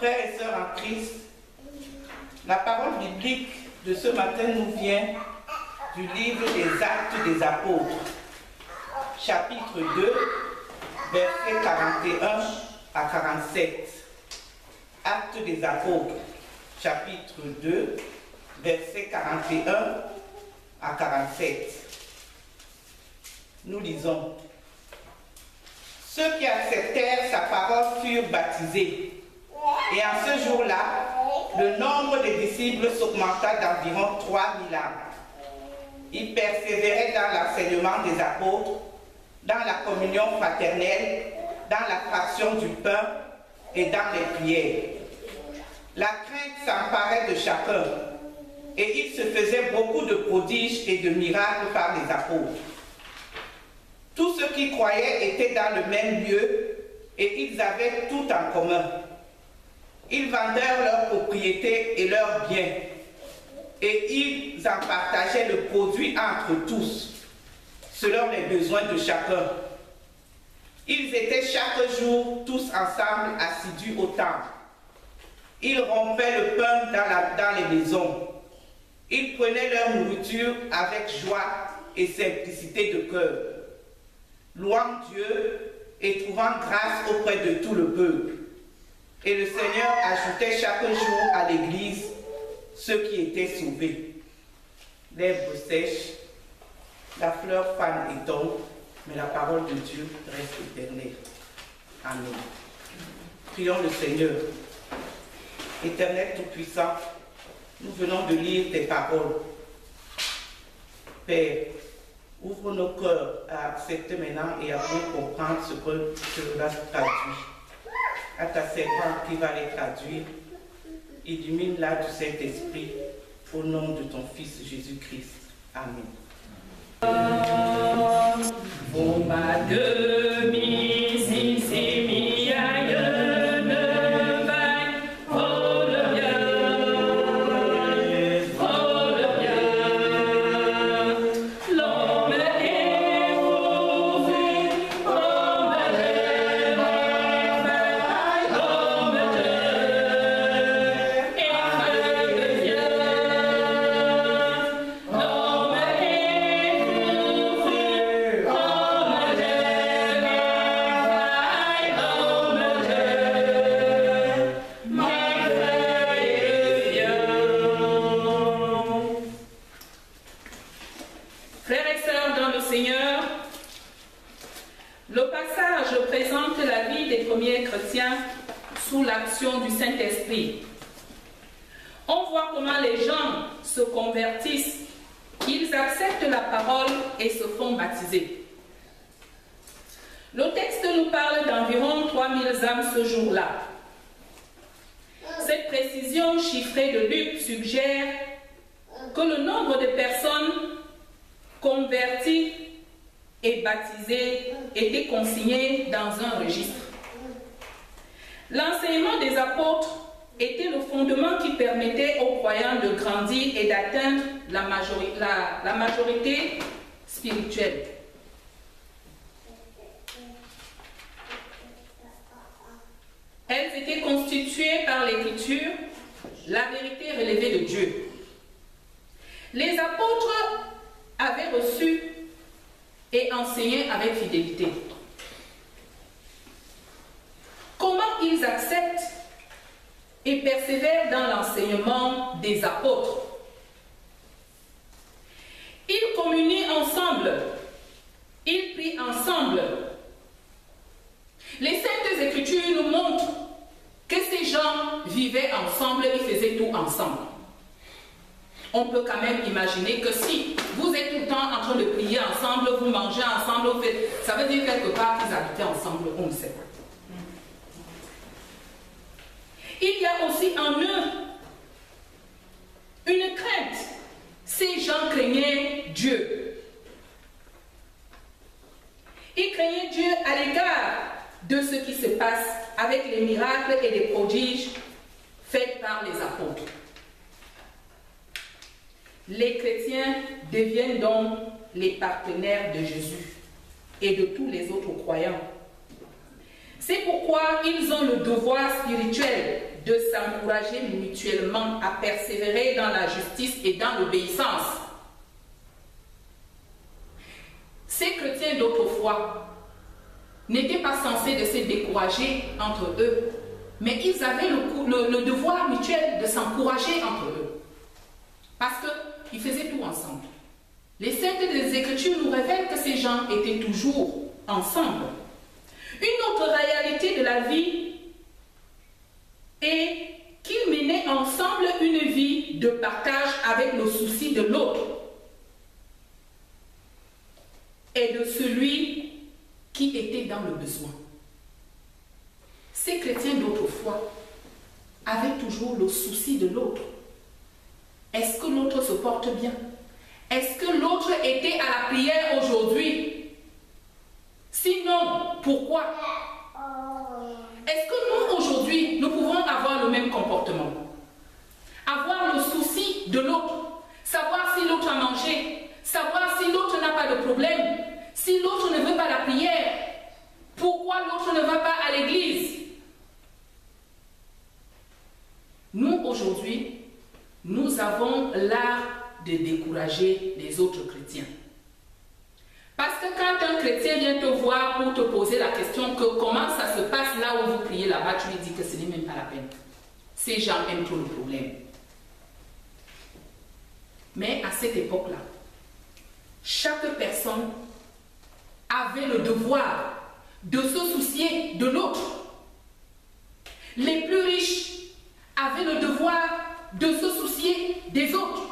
Frères et sœurs en Christ, la parole biblique de ce matin nous vient du livre des Actes des Apôtres, chapitre 2, versets 41 à 47. Actes des Apôtres, chapitre 2, versets 41 à 47. Nous lisons. Ceux qui acceptèrent sa parole furent baptisés. Et en ce jour-là, le nombre des disciples s'augmenta d'environ 3000 âmes. Ils persévéraient dans l'enseignement des apôtres, dans la communion fraternelle, dans la fraction du pain et dans les prières. La crainte s'emparait de chacun, et il se faisait beaucoup de prodiges et de miracles par les apôtres. Tous ceux qui croyaient étaient dans le même lieu, et ils avaient tout en commun. Ils vendèrent leurs propriétés et leurs biens, et ils en partageaient le produit entre tous, selon les besoins de chacun. Ils étaient chaque jour tous ensemble assidus au temple. Ils rompaient le pain dans les maisons. Ils prenaient leur nourriture avec joie et simplicité de cœur, louant Dieu et trouvant grâce auprès de tout le peuple. Et le Seigneur ajoutait chaque jour à l'Église ceux qui étaient sauvés. L'herbe sèche, la fleur fane et tombe, mais la parole de Dieu reste éternelle. Amen. Prions le Seigneur. Éternel Tout-Puissant, nous venons de lire tes paroles. Père, ouvre nos cœurs à accepter maintenant et à bien comprendre ce que cela traduit. À ta servante qui va les traduire, illumine-la du Saint-Esprit au nom de ton Fils Jésus-Christ. Amen. Sous l'action du Saint-Esprit. On voit comment les gens se convertissent, ils acceptent la parole et se font baptiser. Le texte nous parle d'environ 3000 âmes ce jour-là. Cette précision chiffrée de Luc suggère que le nombre de personnes converties et baptisées était consigné dans un registre. L'enseignement des apôtres était le fondement qui permettait aux croyants de grandir et d'atteindre la majorité spirituelle. Elles étaient constituées par l'Écriture, la vérité relevée de Dieu. Les apôtres avaient reçu et enseigné avec fidélité. Comment ils acceptent et persévèrent dans l'enseignement des apôtres? Ils communient ensemble, ils prient ensemble. Les Saintes Écritures nous montrent que ces gens vivaient ensemble et faisaient tout ensemble. On peut quand même imaginer que si vous êtes tout le temps en train de prier ensemble, vous mangez ensemble, ça veut dire quelque part qu'ils habitaient ensemble, on ne sait pas. Il y a aussi en eux une crainte. Ces gens craignaient Dieu. Ils craignaient Dieu à l'égard de ce qui se passe avec les miracles et les prodiges faits par les apôtres. Les chrétiens deviennent donc les partenaires de Jésus et de tous les autres croyants. C'est pourquoi ils ont le devoir spirituel de s'encourager mutuellement à persévérer dans la justice et dans l'obéissance. Ces chrétiens d'autrefois n'étaient pas censés de se décourager entre eux, mais ils avaient le devoir mutuel de s'encourager entre eux, parce qu'ils faisaient tout ensemble. Les Saintes des Écritures nous révèlent que ces gens étaient toujours ensemble. Une autre réalité de la vie est qu'ils menaient ensemble une vie de partage avec le souci de l'autre et de celui qui était dans le besoin. Ces chrétiens d'autrefois avaient toujours le souci de l'autre. Est-ce que l'autre se porte bien? Est-ce que l'autre était à la prière aujourd'hui? Sinon, pourquoi? Est-ce que nous, aujourd'hui, nous pouvons avoir le même comportement? Avoir le souci de l'autre, savoir si l'autre a mangé, savoir si l'autre n'a pas de problème, si l'autre ne veut pas la prière, pourquoi l'autre ne va pas à l'église? Nous, aujourd'hui, nous avons l'art de décourager les autres chrétiens. Parce que quand un chrétien vient te voir pour te poser la question que comment ça se passe là où vous priez là-bas, tu lui dis que ce n'est même pas la peine. Ces gens aiment trop le problème. Mais à cette époque-là, chaque personne avait le devoir de se soucier de l'autre. Les plus riches avaient le devoir de se soucier des autres.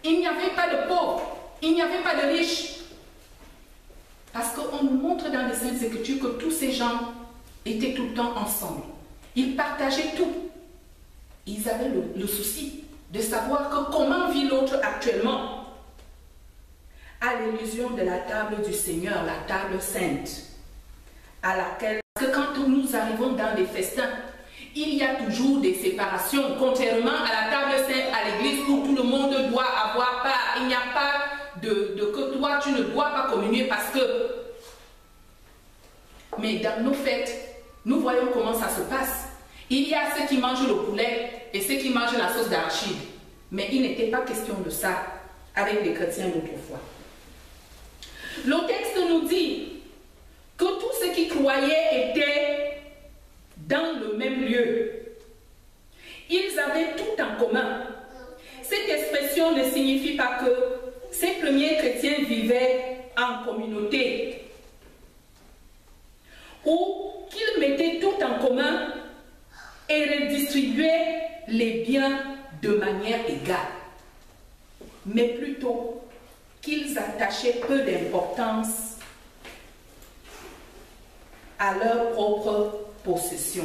Il n'y avait pas de pauvres, il n'y avait pas de riches. Parce qu'on nous montre dans les Saintes Écritures que tous ces gens étaient tout le temps ensemble. Ils partageaient tout. Ils avaient le souci de savoir que comment vit l'autre actuellement. À l'illusion de la table du Seigneur, la table sainte, à laquelle, parce que quand nous arrivons dans des festins, il y a toujours des séparations, contrairement à la table sainte à l'église où tout le monde doit avoir part. Il n'y a pas que toi tu ne dois pas communier parce que... Mais dans nos fêtes, nous voyons comment ça se passe. Il y a ceux qui mangent le poulet et ceux qui mangent la sauce d'arachide. Mais il n'était pas question de ça avec les chrétiens d'autrefois. Le texte nous dit que tous ceux qui croyaient étaient dans le même lieu. Ils avaient tout en commun. Cette expression ne signifie pas que ces premiers chrétiens vivaient en communauté ou qu'ils mettaient tout en commun et redistribuaient les biens de manière égale, mais plutôt qu'ils attachaient peu d'importance à leur propre possession.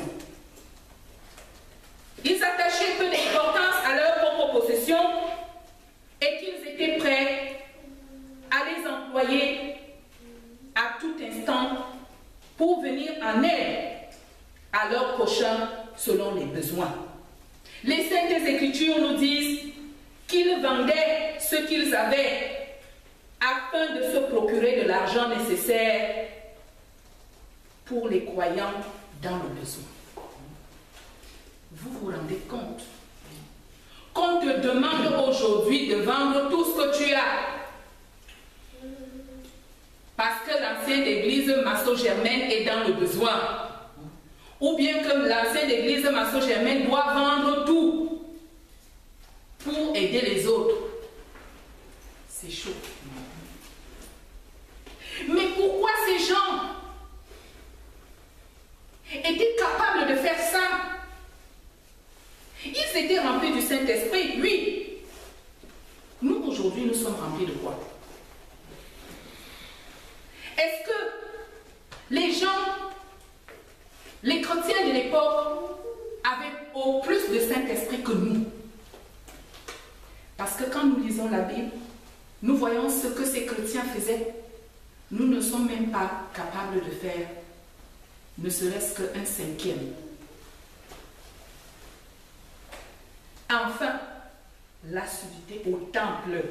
Ils attachaient peu d'importance à leur propre possession et qu'ils étaient prêts à les employer à tout instant pour venir en aide à leur prochain selon les besoins. Les Saintes Écritures nous disent qu'ils vendaient ce qu'ils avaient afin de se procurer de l'argent nécessaire pour les croyants dans le besoin. Vous vous rendez compte? Qu'on te demande aujourd'hui de vendre tout ce que tu as parce que l'ancienne église Massot-Germaine est dans le besoin, ou bien que l'ancienne église Massot-Germaine doit vendre tout pour aider les autres. C'est chaud. Mais pourquoi ces gens étaient capables de faire ça? Ils étaient remplis du Saint-Esprit, oui. Nous, aujourd'hui, nous sommes remplis de quoi? Est-ce que les gens, les chrétiens de l'époque, avaient au plus de Saint-Esprit que nous? Parce que quand nous lisons la Bible, nous voyons ce que ces chrétiens faisaient. Nous ne sommes même pas capables de faire, ne serait-ce qu'un cinquième. Enfin, l'assiduité au temple.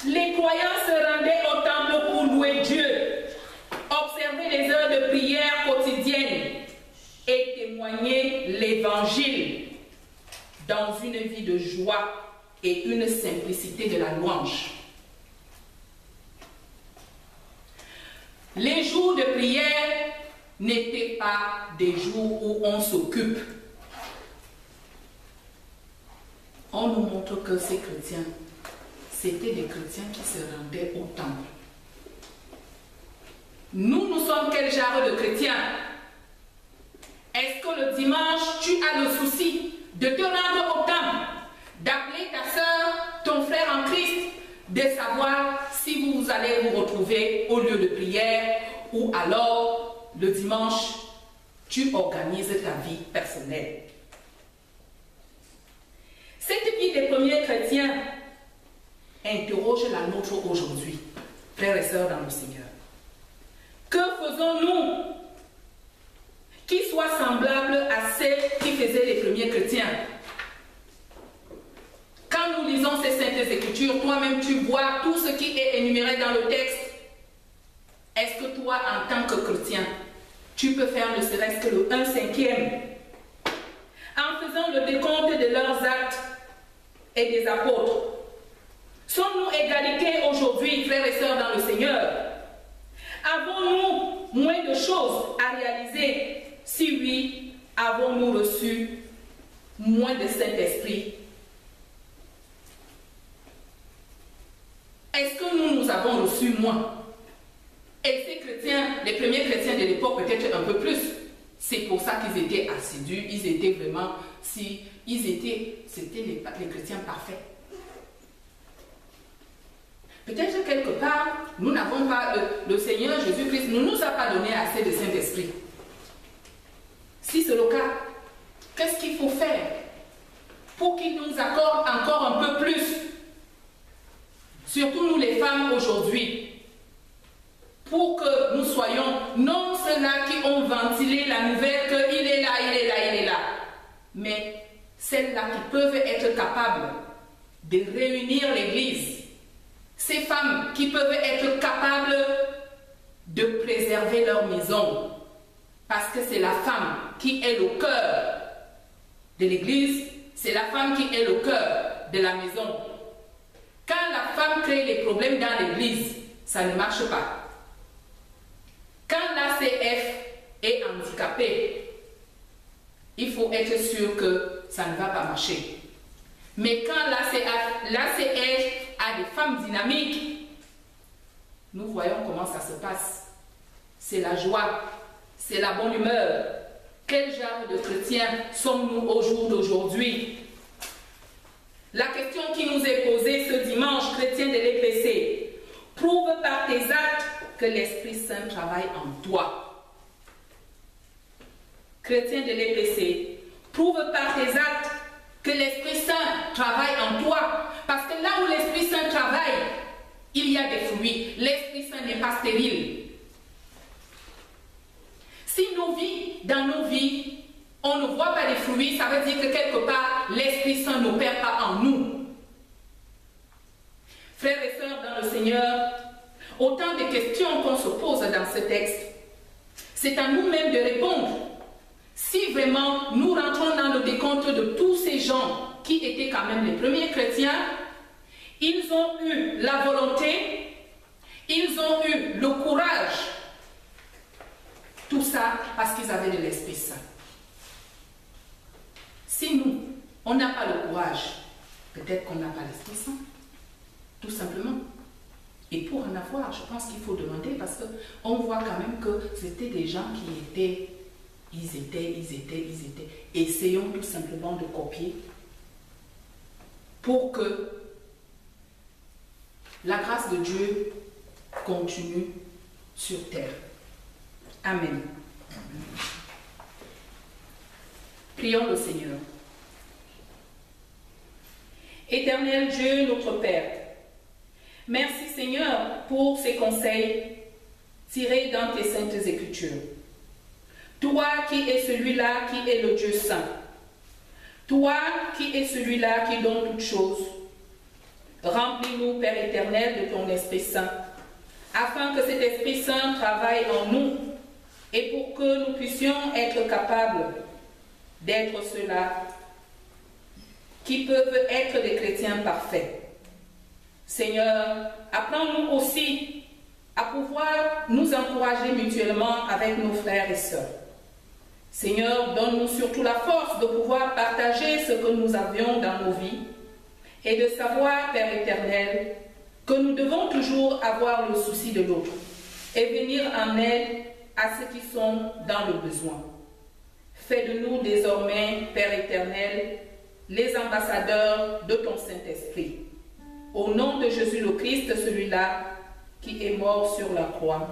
Les croyants se rendaient au temple pour louer Dieu, observer les heures de prière quotidiennes et témoigner joie et une simplicité de la louange. Les jours de prière n'étaient pas des jours où on s'occupe. On nous montre que ces chrétiens, c'était des chrétiens qui se rendaient au temple. Nous sommes quel genre de chrétiens? Est-ce que le dimanche, tu as le souci de te rendre au temple, d'appeler ta soeur, ton frère en Christ, de savoir si vous allez vous retrouver au lieu de prière ou alors le dimanche, tu organises ta vie personnelle. Cette vie des premiers chrétiens interroge la nôtre aujourd'hui, frères et sœurs dans le Seigneur. Que faisons-nous qui soit semblable à ceux qui faisaient les premiers chrétiens? Quand nous lisons ces saintes écritures, toi-même tu vois tout ce qui est énuméré dans le texte. Est-ce que toi, en tant que chrétien, tu peux faire ne serait-ce que le 1/5 en faisant le décompte de leurs actes et des apôtres? Sommes-nous égalité aujourd'hui, frères et sœurs dans le Seigneur? Avons-nous moins de choses à réaliser? Si oui, avons-nous reçu moins de Saint-Esprit? Est-ce que nous avons reçu moins? Et ces chrétiens, les premiers chrétiens de l'époque, peut-être un peu plus. C'est pour ça qu'ils étaient assidus, ils étaient vraiment, c'était les chrétiens parfaits. Peut-être quelque part, nous n'avons pas, le Seigneur Jésus-Christ ne nous a pas donné assez de Saint-Esprit. Si c'est le cas, qu'est-ce qu'il faut faire pour qu'il nous accorde encore un peu plus? Surtout nous les femmes aujourd'hui. Pour que nous soyons non ceux-là qui ont ventilé la nouvelle qu'il est là, il est là, il est là, mais celles-là qui peuvent être capables de réunir l'Église. Ces femmes qui peuvent être capables de préserver leur maison. Parce que c'est la femme qui est le cœur de l'Église, c'est la femme qui est le cœur de la maison. Quand la femme crée les problèmes dans l'Église, ça ne marche pas. Quand l'ACF est handicapé, il faut être sûr que ça ne va pas marcher. Mais quand l'ACF a des femmes dynamiques, nous voyons comment ça se passe. C'est la joie, c'est la bonne humeur. Quel genre de chrétiens sommes-nous au jour d'aujourd'hui? La question qui nous est posée ce dimanche, chrétien de l'EPC, prouve par tes actes que l'Esprit Saint travaille en toi. Chrétien de l'EPC, prouve par tes actes que l'Esprit Saint travaille en toi. Parce que là où l'Esprit Saint travaille, il y a des fruits. L'Esprit Saint n'est pas stérile. Si dans nos vies, on ne voit pas les fruits, ça veut dire que quelque part, l'Esprit Saint n'opère pas en nous. Frères et sœurs dans le Seigneur, autant de questions qu'on se pose dans ce texte, c'est à nous-mêmes de répondre. Si vraiment nous rentrons dans le décompte de tous ces gens qui étaient quand même les premiers chrétiens, ils ont eu la volonté, ils ont eu le courage, tout ça parce qu'ils avaient de l'Esprit Saint. Si nous, on n'a pas le courage, peut-être qu'on n'a pas l'Esprit Saint, tout simplement. Et pour en avoir, je pense qu'il faut demander parce qu'on voit quand même que c'était des gens qui étaient, ils étaient. Essayons tout simplement de copier pour que la grâce de Dieu continue sur terre. Amen. Prions le Seigneur. Éternel Dieu, notre Père, merci Seigneur pour ces conseils tirés dans tes saintes écritures. Toi qui es celui-là qui est le Dieu saint, toi qui es celui-là qui donne toutes choses, remplis-nous, Père éternel, de ton Esprit Saint, afin que cet Esprit Saint travaille en nous et pour que nous puissions être capables d'être ceux-là qui peuvent être des chrétiens parfaits. Seigneur, apprends-nous aussi à pouvoir nous encourager mutuellement avec nos frères et sœurs. Seigneur, donne-nous surtout la force de pouvoir partager ce que nous avions dans nos vies et de savoir, Père éternel, que nous devons toujours avoir le souci de l'autre et venir en aide à ceux qui sont dans le besoin. Fais de nous désormais, Père éternel, les ambassadeurs de ton Saint-Esprit. Au nom de Jésus le Christ, celui-là qui est mort sur la croix.